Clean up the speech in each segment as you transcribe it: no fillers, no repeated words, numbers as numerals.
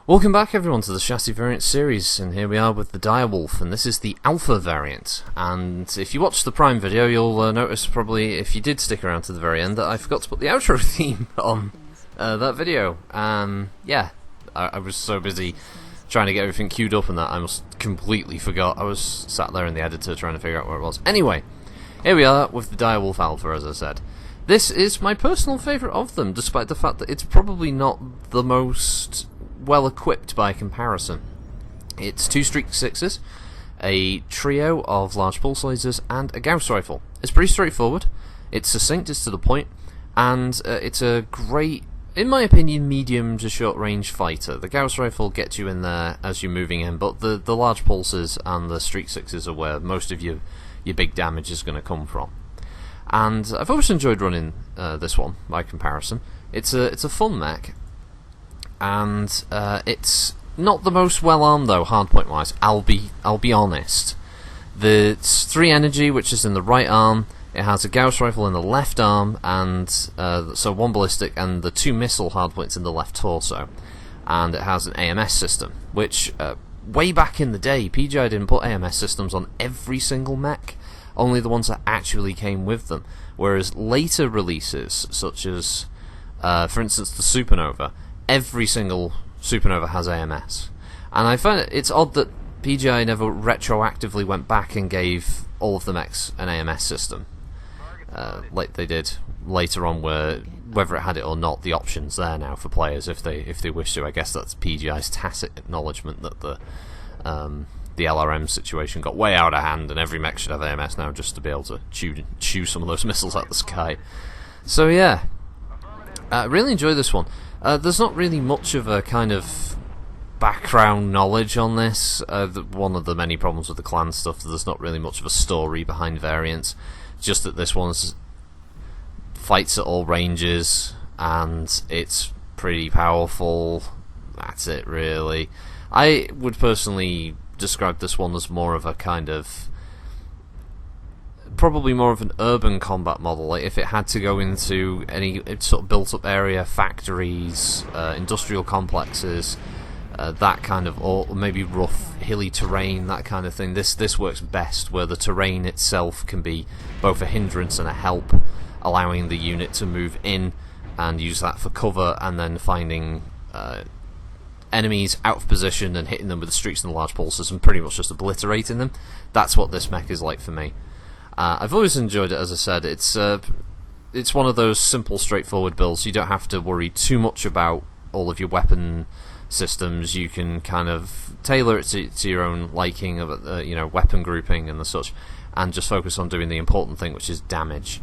Welcome back everyone to the Chassis Variant series, and here we are with the Direwolf, and this is the Alpha variant. And if you watched the Prime video, you'll notice probably, if you did stick around to the very end, that I forgot to put the outro theme on that video. Yeah, I was so busy trying to get everything queued up and that I almost completely forgot. I was sat there in the editor trying to figure out where it was. Anyway, here we are with the Direwolf Alpha, as I said. This is my personal favourite of them, despite the fact that it's probably not the most well equipped by comparison. It's 2 Streak 6s, a trio of large pulse lasers, and a Gauss rifle. It's pretty straightforward, it's succinct, it's to the point, and it's a great, in my opinion, medium to short range fighter. The Gauss rifle gets you in there as you're moving in, but the large pulses and the Streak 6s are where most of your big damage is going to come from. And I've always enjoyed running this one by comparison. It's a fun mech. And it's not the most well armed though, hardpoint wise. I'll be honest. It's 3 energy, which is in the right arm. It has a Gauss rifle in the left arm, and so 1 ballistic, and the 2 missile hardpoints in the left torso. And it has an AMS system, which way back in the day, PGI didn't put AMS systems on every single mech, only the ones that actually came with them. Whereas later releases, such as for instance the Supernova, every single Supernova has AMS. And I find it's odd that PGI never retroactively went back and gave all of the mechs an AMS system, like they did later on, where whether it had it or not, the option's there now for players if they wish to. I guess that's PGI's tacit acknowledgement that the LRM situation got way out of hand and every mech should have AMS now, just to be able to chew some of those missiles out of the sky. So yeah, I really enjoy this one. There's not really much of a kind of background knowledge on this. One of the many problems with the clan stuff, there's not really much of a story behind variants. Just that this one's fights at all ranges and it's pretty powerful. That's it really. I would personally describe this one as more of a kind of, probably more of an urban combat model. Like if it had to go into any sort of built up area, factories, industrial complexes, that kind of, or maybe rough hilly terrain, that kind of thing, this works best, where the terrain itself can be both a hindrance and a help, allowing the unit to move in and use that for cover, and then finding enemies out of position and hitting them with the streaks and the large pulses and pretty much just obliterating them. That's what this mech is like for me. I've always enjoyed it, as I said. It's one of those simple, straightforward builds. You don't have to worry too much about all of your weapon systems. You can kind of tailor it to your own liking of weapon grouping and the such, and just focus on doing the important thing, which is damage.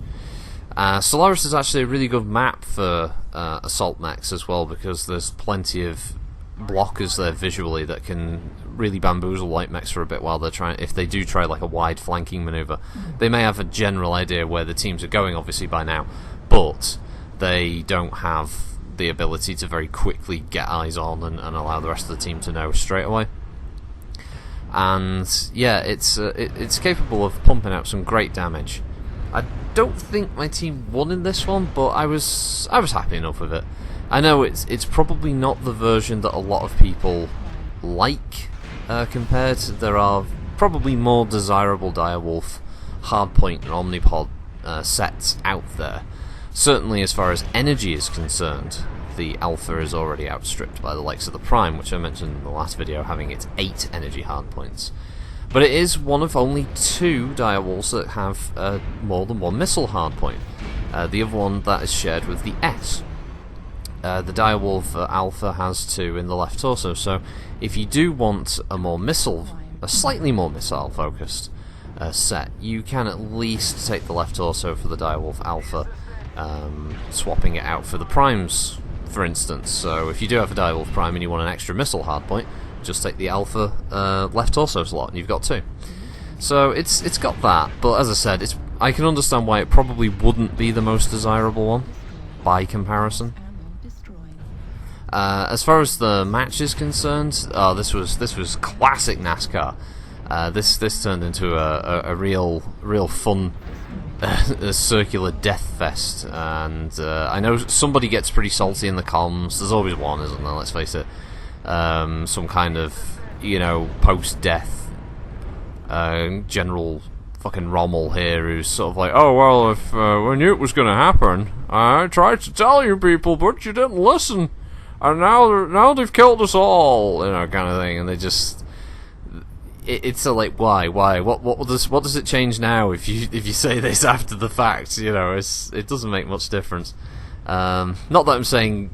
Solaris is actually a really good map for assault mechs as well, because there's plenty of blockers there visually that can really bamboozle light mechs for a bit while they're trying. If they do try like a wide flanking maneuver, they may have a general idea where the teams are going, obviously by now, but they don't have the ability to very quickly get eyes on and allow the rest of the team to know straight away. And yeah, it's capable of pumping out some great damage. I don't think my team won in this one, but I was happy enough with it. I know it's probably not the version that a lot of people like compared. There are probably more desirable Direwolf hardpoint and Omnipod sets out there. Certainly as far as energy is concerned, the Alpha is already outstripped by the likes of the Prime, which I mentioned in the last video, having its 8 energy hardpoints. But it is one of only 2 Direwolves that have more than 1 missile hardpoint. The other one that is shared with the S. The Direwolf Alpha has 2 in the left torso, so if you do want a slightly more missile focused set, you can at least take the left torso for the Direwolf Alpha, swapping it out for the Primes, for instance. So if you do have a Direwolf Prime and you want an extra missile hardpoint, just take the Alpha left torso slot and you've got 2. So it's got that, but as I said, I can understand why it probably wouldn't be the most desirable one by comparison. As far as the match is concerned, this was classic NASCAR. This turned into a real fun a circular death fest, and I know somebody gets pretty salty in the comms. There's always one, isn't there? Let's face it. some kind of, you know, post-death General fucking Rommel here, who's sort of like, oh well, if we knew it was going to happen, I tried to tell you people, but you didn't listen, and now they've killed us all, you know, kind of thing. And they just, it's a like, why, what does it change now if you say this after the fact? You know, it doesn't make much difference. Not that I'm saying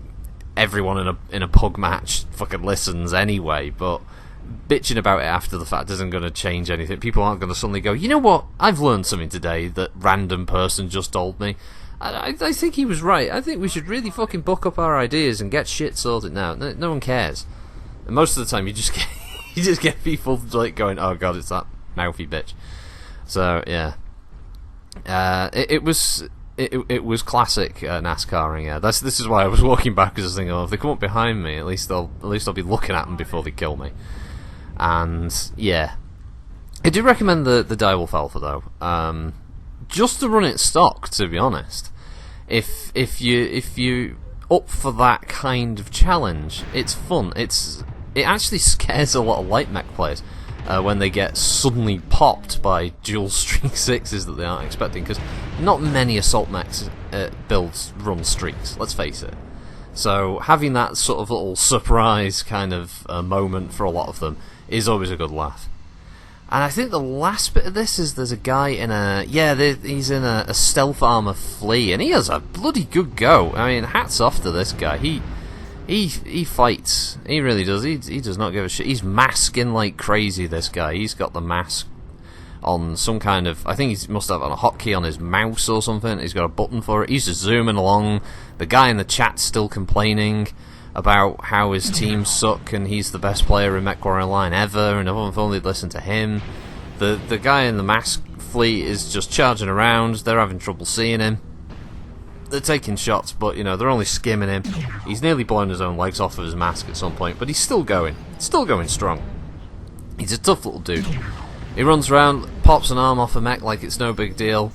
everyone in a pug match fucking listens anyway, but bitching about it after the fact isn't going to change anything. People aren't going to suddenly go, you know what, I've learned something today that random person just told me. I think he was right. I think we should really fucking buck up our ideas and get shit sorted now. No one cares. And most of the time you just get people like going, oh god, it's that mouthy bitch. So yeah, it was classic NASCARing. Yeah, this is why I was walking back, because I was thinking, oh, if they come up behind me, at least I'll be looking at them before they kill me. And yeah, I do recommend the Direwolf Alpha though, just to run it stock. To be honest, if you up for that kind of challenge, it's fun. It actually scares a lot of light mech players when they get suddenly popped by dual streak 6s that they aren't expecting, because not many assault mechs builds run streaks, let's face it. So having that sort of little surprise kind of moment for a lot of them is always a good laugh. And I think the last bit of this is there's a guy in he's in a stealth armor flea, and he has a bloody good go. I mean, hats off to this guy. He fights. He really does. He does not give a shit. He's masking like crazy, this guy. He's got the mask on some kind of, I think he must have a hotkey on his mouse or something. He's got a button for it. He's just zooming along. The guy in the chat's still complaining about how his team suck and he's the best player in MechWarrior Online ever, and if only they'd listen to him. The guy in the mask fleet is just charging around. They're having trouble seeing him. They're taking shots, but you know, they're only skimming him. He's nearly blowing his own legs off of his mask at some point, but he's still going strong. He's a tough little dude. He runs around, pops an arm off a mech like it's no big deal.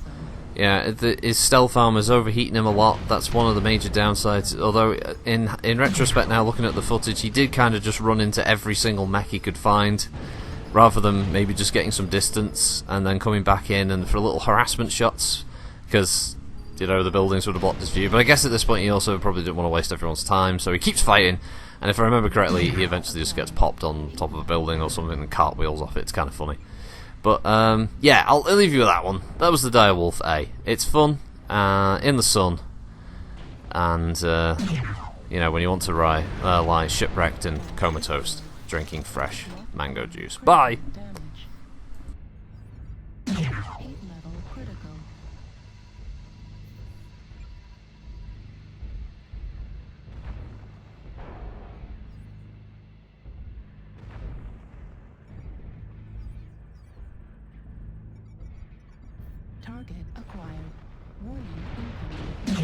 Yeah, his stealth armor's overheating him a lot. That's one of the major downsides. Although, in retrospect now, looking at the footage, he did kind of just run into every single mech he could find, rather than maybe just getting some distance and then coming back in and for little harassment shots, because, you know, the buildings would have blocked his view. But I guess at this point he also probably didn't want to waste everyone's time, so he keeps fighting, and if I remember correctly, he eventually just gets popped on top of a building or something and cartwheels off it. It's kind of funny. But yeah, I'll leave you with that one. That was the Direwolf A. It's fun, in the sun, and you know, when you want to lie shipwrecked and comatose, drinking fresh mango juice. Bye! Target acquired. Warning incoming.